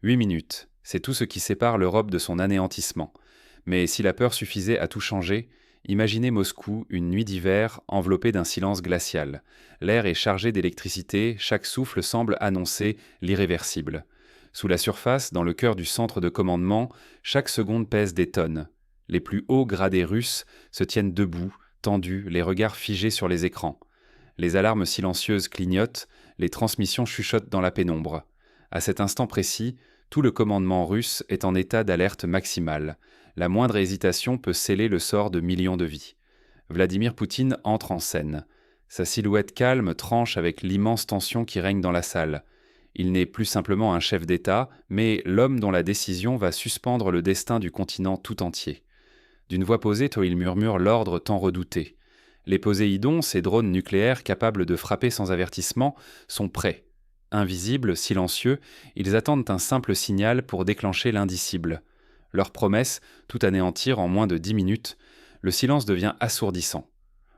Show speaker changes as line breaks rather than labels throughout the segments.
8 minutes, c'est tout ce qui sépare l'Europe de son anéantissement. Mais si la peur suffisait à tout changer, imaginez Moscou une nuit d'hiver enveloppée d'un silence glacial. L'air est chargé d'électricité, chaque souffle semble annoncer l'irréversible. Sous la surface, dans le cœur du centre de commandement, chaque seconde pèse des tonnes. Les plus hauts gradés russes se tiennent debout, tendus, les regards figés sur les écrans. Les alarmes silencieuses clignotent, les transmissions chuchotent dans la pénombre. À cet instant précis, tout le commandement russe est en état d'alerte maximale. La moindre hésitation peut sceller le sort de millions de vies. Vladimir Poutine entre en scène. Sa silhouette calme tranche avec l'immense tension qui règne dans la salle. Il n'est plus simplement un chef d'État, mais l'homme dont la décision va suspendre le destin du continent tout entier. D'une voix posée, il murmure l'ordre tant redouté. Les Poséidons, ces drones nucléaires capables de frapper sans avertissement, sont prêts. Invisibles, silencieux, ils attendent un simple signal pour déclencher l'indicible. Leur promesse, tout anéantir en moins de 10 minutes, le silence devient assourdissant.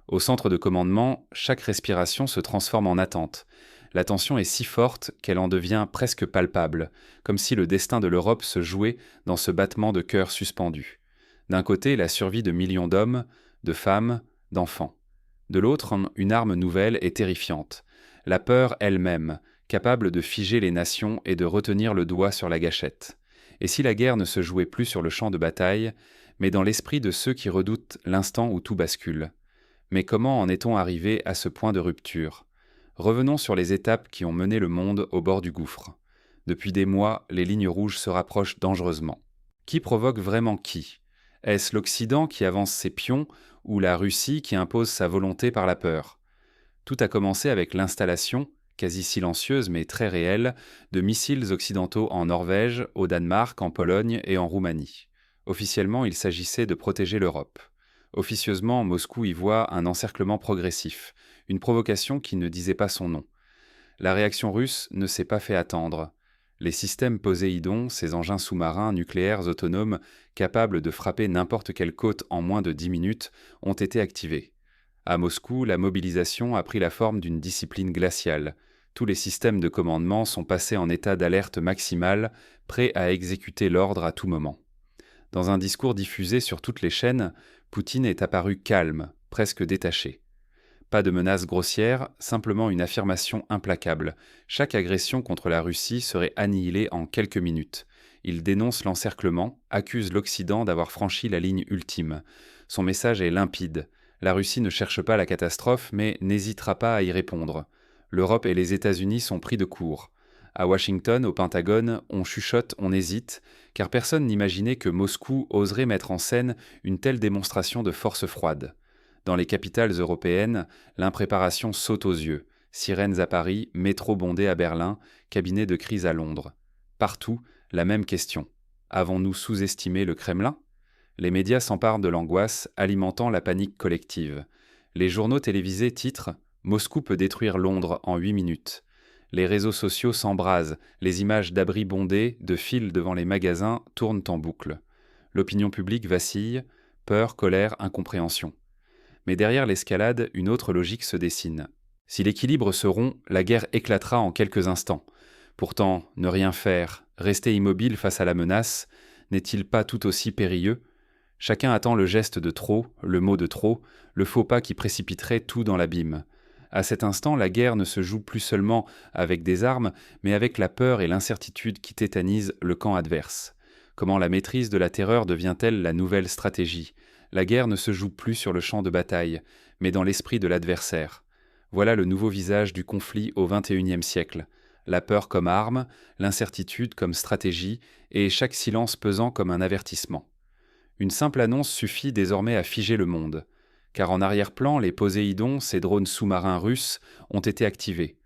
Au centre de commandement, chaque respiration se transforme en attente. La tension est si forte qu'elle en devient presque palpable, comme si le destin de l'Europe se jouait dans ce battement de cœur suspendu. D'un côté, la survie de millions d'hommes, de femmes, d'enfants. De l'autre, une arme nouvelle et terrifiante. La peur elle-même, capable de figer les nations et de retenir le doigt sur la gâchette. Et si la guerre ne se jouait plus sur le champ de bataille, mais dans l'esprit de ceux qui redoutent l'instant où tout bascule. Mais comment en est-on arrivé à ce point de rupture ? Revenons sur les étapes qui ont mené le monde au bord du gouffre. Depuis des mois, les lignes rouges se rapprochent dangereusement. Qui provoque vraiment qui ? Est-ce l'Occident qui avance ses pions ou la Russie qui impose sa volonté par la peur ? Tout a commencé avec l'installation, quasi silencieuse mais très réelle, de missiles occidentaux en Norvège, au Danemark, en Pologne et en Roumanie. Officiellement, il s'agissait de protéger l'Europe. Officieusement, Moscou y voit un encerclement progressif, une provocation qui ne disait pas son nom. La réaction russe ne s'est pas fait attendre. Les systèmes Poséidon, ces engins sous-marins nucléaires autonomes capables de frapper n'importe quelle côte en moins de 10 minutes, ont été activés. À Moscou, la mobilisation a pris la forme d'une discipline glaciale. Tous les systèmes de commandement sont passés en état d'alerte maximale, prêts à exécuter l'ordre à tout moment. Dans un discours diffusé sur toutes les chaînes, Poutine est apparu calme, presque détaché. Pas de menace grossière, simplement une affirmation implacable. Chaque agression contre la Russie serait annihilée en quelques minutes. Il dénonce l'encerclement, accuse l'Occident d'avoir franchi la ligne ultime. Son message est limpide. La Russie ne cherche pas la catastrophe, mais n'hésitera pas à y répondre. L'Europe et les États-Unis sont pris de court. À Washington, au Pentagone, on chuchote, on hésite, car personne n'imaginait que Moscou oserait mettre en scène une telle démonstration de force froide. Dans les capitales européennes, l'impréparation saute aux yeux. Sirènes à Paris, métro bondé à Berlin, cabinet de crise à Londres. Partout, la même question. Avons-nous sous-estimé le Kremlin ? Les médias s'emparent de l'angoisse, alimentant la panique collective. Les journaux télévisés titrent « Moscou peut détruire Londres en 8 minutes ». Les réseaux sociaux s'embrasent, les images d'abris bondés, de files devant les magasins tournent en boucle. L'opinion publique vacille, peur, colère, incompréhension. Mais derrière l'escalade, une autre logique se dessine. Si l'équilibre se rompt, la guerre éclatera en quelques instants. Pourtant, ne rien faire, rester immobile face à la menace, n'est-il pas tout aussi périlleux ? Chacun attend le geste de trop, le mot de trop, le faux pas qui précipiterait tout dans l'abîme. À cet instant, la guerre ne se joue plus seulement avec des armes, mais avec la peur et l'incertitude qui tétanisent le camp adverse. Comment la maîtrise de la terreur devient-elle la nouvelle stratégie ? La guerre ne se joue plus sur le champ de bataille, mais dans l'esprit de l'adversaire. Voilà le nouveau visage du conflit au XXIe siècle. La peur comme arme, l'incertitude comme stratégie, et chaque silence pesant comme un avertissement. Une simple annonce suffit désormais à figer le monde. Car en arrière-plan, les Poséidons, ces drones sous-marins russes, ont été activés.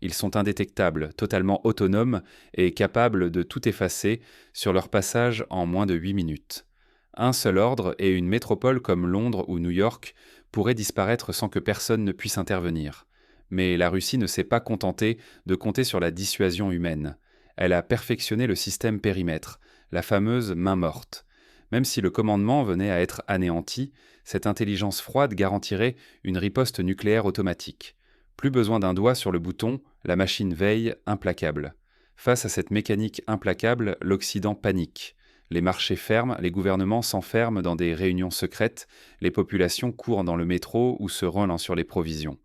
Ils sont indétectables, totalement autonomes et capables de tout effacer sur leur passage en moins de 8 minutes. Un seul ordre et une métropole comme Londres ou New York pourraient disparaître sans que personne ne puisse intervenir. Mais la Russie ne s'est pas contentée de compter sur la dissuasion humaine. Elle a perfectionné le système périmètre, la fameuse main morte. Même si le commandement venait à être anéanti, cette intelligence froide garantirait une riposte nucléaire automatique. Plus besoin d'un doigt sur le bouton, la machine veille, implacable. Face à cette mécanique implacable, l'Occident panique. Les marchés ferment, les gouvernements s'enferment dans des réunions secrètes, les populations courent dans le métro ou se relent sur les provisions.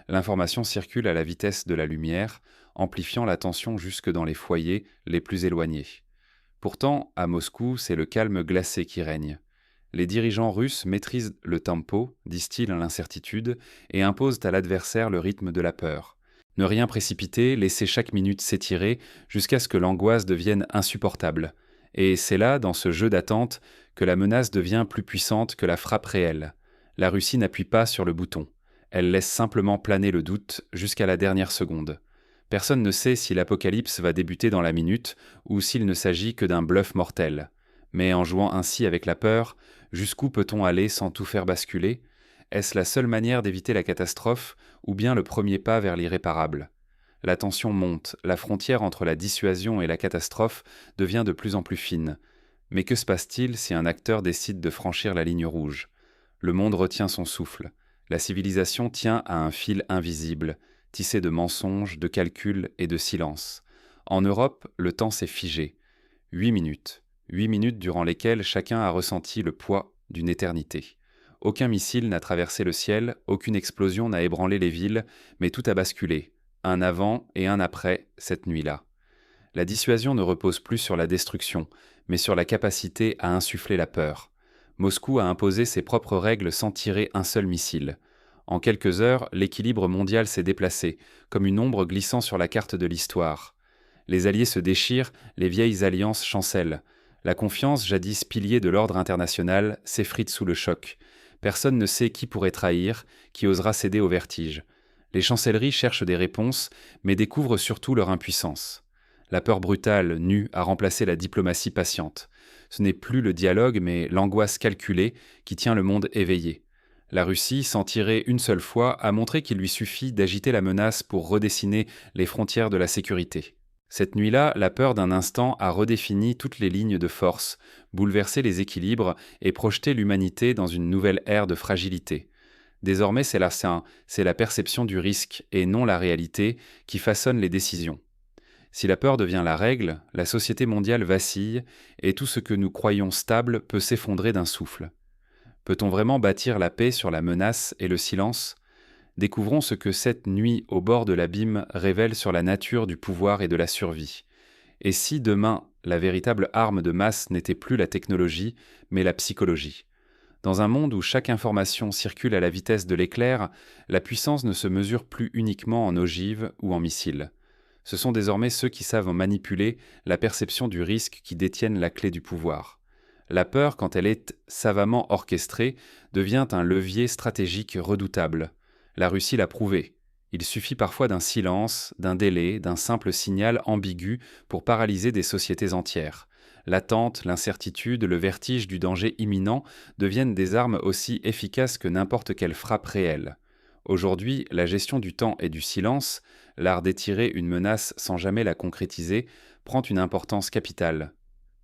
L'information circule à la vitesse de la lumière, amplifiant la tension jusque dans les foyers les plus éloignés. Pourtant, à Moscou, c'est le calme glacé qui règne. Les dirigeants russes maîtrisent le tempo, distillent l'incertitude et imposent à l'adversaire le rythme de la peur. Ne rien précipiter, laisser chaque minute s'étirer jusqu'à ce que l'angoisse devienne insupportable. Et c'est là, dans ce jeu d'attente, que la menace devient plus puissante que la frappe réelle. La Russie n'appuie pas sur le bouton. Elle laisse simplement planer le doute jusqu'à la dernière seconde. Personne ne sait si l'apocalypse va débuter dans la minute ou s'il ne s'agit que d'un bluff mortel. Mais en jouant ainsi avec la peur, jusqu'où peut-on aller sans tout faire basculer ? Est-ce la seule manière d'éviter la catastrophe ou bien le premier pas vers l'irréparable ? La tension monte, la frontière entre la dissuasion et la catastrophe devient de plus en plus fine. Mais que se passe-t-il si un acteur décide de franchir la ligne rouge ? Le monde retient son souffle. La civilisation tient à un fil invisible, tissé de mensonges, de calculs et de silence. En Europe, le temps s'est figé. 8 minutes. 8 minutes durant lesquelles chacun a ressenti le poids d'une éternité. Aucun missile n'a traversé le ciel, aucune explosion n'a ébranlé les villes, mais tout a basculé. Un avant et un après cette nuit-là. La dissuasion ne repose plus sur la destruction, mais sur la capacité à insuffler la peur. Moscou a imposé ses propres règles sans tirer un seul missile. En quelques heures, l'équilibre mondial s'est déplacé, comme une ombre glissant sur la carte de l'histoire. Les alliés se déchirent, les vieilles alliances chancellent. La confiance, jadis pilier de l'ordre international, s'effrite sous le choc. Personne ne sait qui pourrait trahir, qui osera céder au vertige. Les chancelleries cherchent des réponses, mais découvrent surtout leur impuissance. La peur brutale, nue, a remplacé la diplomatie patiente. Ce n'est plus le dialogue, mais l'angoisse calculée qui tient le monde éveillé. La Russie, sans tirer une seule fois, a montré qu'il lui suffit d'agiter la menace pour redessiner les frontières de la sécurité. Cette nuit-là, la peur d'un instant a redéfini toutes les lignes de force, bouleversé les équilibres et projeté l'humanité dans une nouvelle ère de fragilité. Désormais, c'est la perception du risque et non la réalité qui façonne les décisions. Si la peur devient la règle, la société mondiale vacille et tout ce que nous croyons stable peut s'effondrer d'un souffle. Peut-on vraiment bâtir la paix sur la menace et le silence ? Découvrons ce que cette nuit au bord de l'abîme révèle sur la nature du pouvoir et de la survie. Et si demain, la véritable arme de masse n'était plus la technologie, mais la psychologie ? Dans un monde où chaque information circule à la vitesse de l'éclair, la puissance ne se mesure plus uniquement en ogives ou en missiles. Ce sont désormais ceux qui savent manipuler la perception du risque qui détiennent la clé du pouvoir. La peur, quand elle est savamment orchestrée, devient un levier stratégique redoutable. La Russie l'a prouvé. Il suffit parfois d'un silence, d'un délai, d'un simple signal ambigu pour paralyser des sociétés entières. L'attente, l'incertitude, le vertige du danger imminent deviennent des armes aussi efficaces que n'importe quelle frappe réelle. Aujourd'hui, la gestion du temps et du silence, l'art d'étirer une menace sans jamais la concrétiser, prend une importance capitale.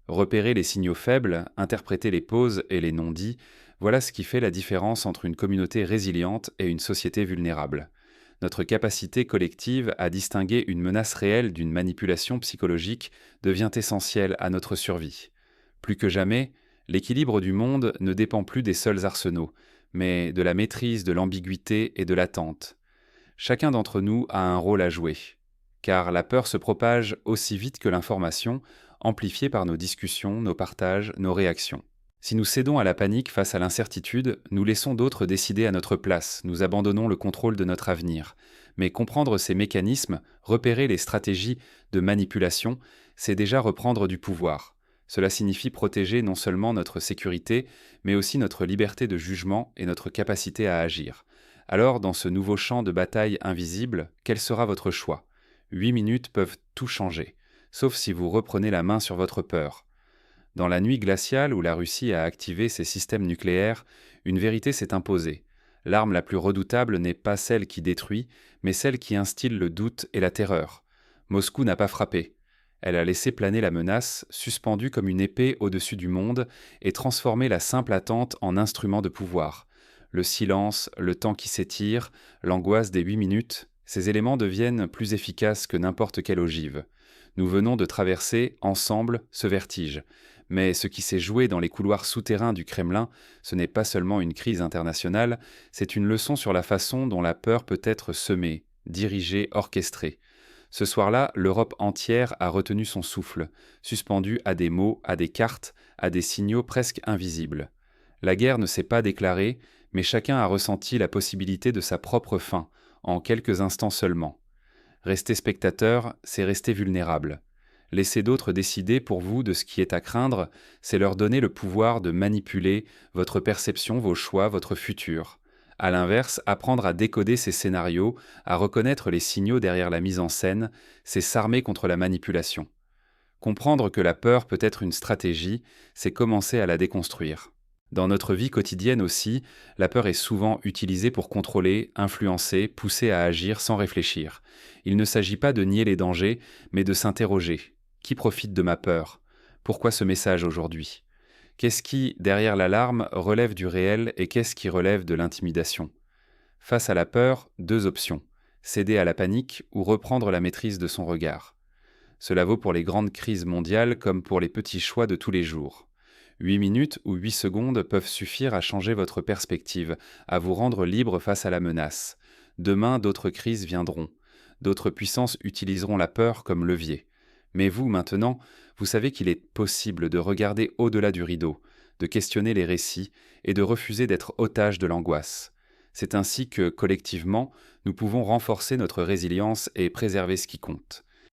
Repérer les signaux faibles, interpréter les pauses et les non-dits, voilà ce qui fait la différence entre une communauté résiliente et une société vulnérable. Notre capacité collective à distinguer une menace réelle d'une manipulation psychologique devient essentielle à notre survie. Plus que jamais, l'équilibre du monde ne dépend plus des seuls arsenaux, mais de la maîtrise de l'ambiguïté et de l'attente. Chacun d'entre nous a un rôle à jouer, car la peur se propage aussi vite que l'information, amplifiée par nos discussions, nos partages, nos réactions. Si nous cédons à la panique face à l'incertitude, nous laissons d'autres décider à notre place, nous abandonnons le contrôle de notre avenir. Mais comprendre ces mécanismes, repérer les stratégies de manipulation, c'est déjà reprendre du pouvoir. Cela signifie protéger non seulement notre sécurité, mais aussi notre liberté de jugement et notre capacité à agir. Alors, dans ce nouveau champ de bataille invisible, quel sera votre choix ? 8 minutes peuvent tout changer, sauf si vous reprenez la main sur votre peur. Dans la nuit glaciale où la Russie a activé ses systèmes nucléaires, une vérité s'est imposée. L'arme la plus redoutable n'est pas celle qui détruit, mais celle qui instille le doute et la terreur. Moscou n'a pas frappé. Elle a laissé planer la menace, suspendue comme une épée au-dessus du monde, et transformé la simple attente en instrument de pouvoir. Le silence, le temps qui s'étire, l'angoisse des 8 minutes, ces éléments deviennent plus efficaces que n'importe quelle ogive. Nous venons de traverser, ensemble, ce vertige. Mais ce qui s'est joué dans les couloirs souterrains du Kremlin, ce n'est pas seulement une crise internationale, c'est une leçon sur la façon dont la peur peut être semée, dirigée, orchestrée. Ce soir-là, l'Europe entière a retenu son souffle, suspendue à des mots, à des cartes, à des signaux presque invisibles. La guerre ne s'est pas déclarée, mais chacun a ressenti la possibilité de sa propre fin, en quelques instants seulement. Rester spectateur, c'est rester vulnérable. Laisser d'autres décider pour vous de ce qui est à craindre, c'est leur donner le pouvoir de manipuler votre perception, vos choix, votre futur. À l'inverse, apprendre à décoder ces scénarios, à reconnaître les signaux derrière la mise en scène, c'est s'armer contre la manipulation. Comprendre que la peur peut être une stratégie, c'est commencer à la déconstruire. Dans notre vie quotidienne aussi, la peur est souvent utilisée pour contrôler, influencer, pousser à agir sans réfléchir. Il ne s'agit pas de nier les dangers, mais de s'interroger. Qui profite de ma peur? Pourquoi ce message aujourd'hui? Qu'est-ce qui, derrière l'alarme, relève du réel et qu'est-ce qui relève de l'intimidation? Face à la peur, deux options: céder à la panique ou reprendre la maîtrise de son regard. Cela vaut pour les grandes crises mondiales comme pour les petits choix de tous les jours. 8 minutes ou 8 secondes peuvent suffire à changer votre perspective, à vous rendre libre face à la menace. Demain, d'autres crises viendront. D'autres puissances utiliseront la peur comme levier. Mais vous, maintenant, vous savez qu'il est possible de regarder au-delà du rideau, de questionner les récits et de refuser d'être otage de l'angoisse. C'est ainsi que, collectivement, nous pouvons renforcer notre résilience et préserver ce qui compte.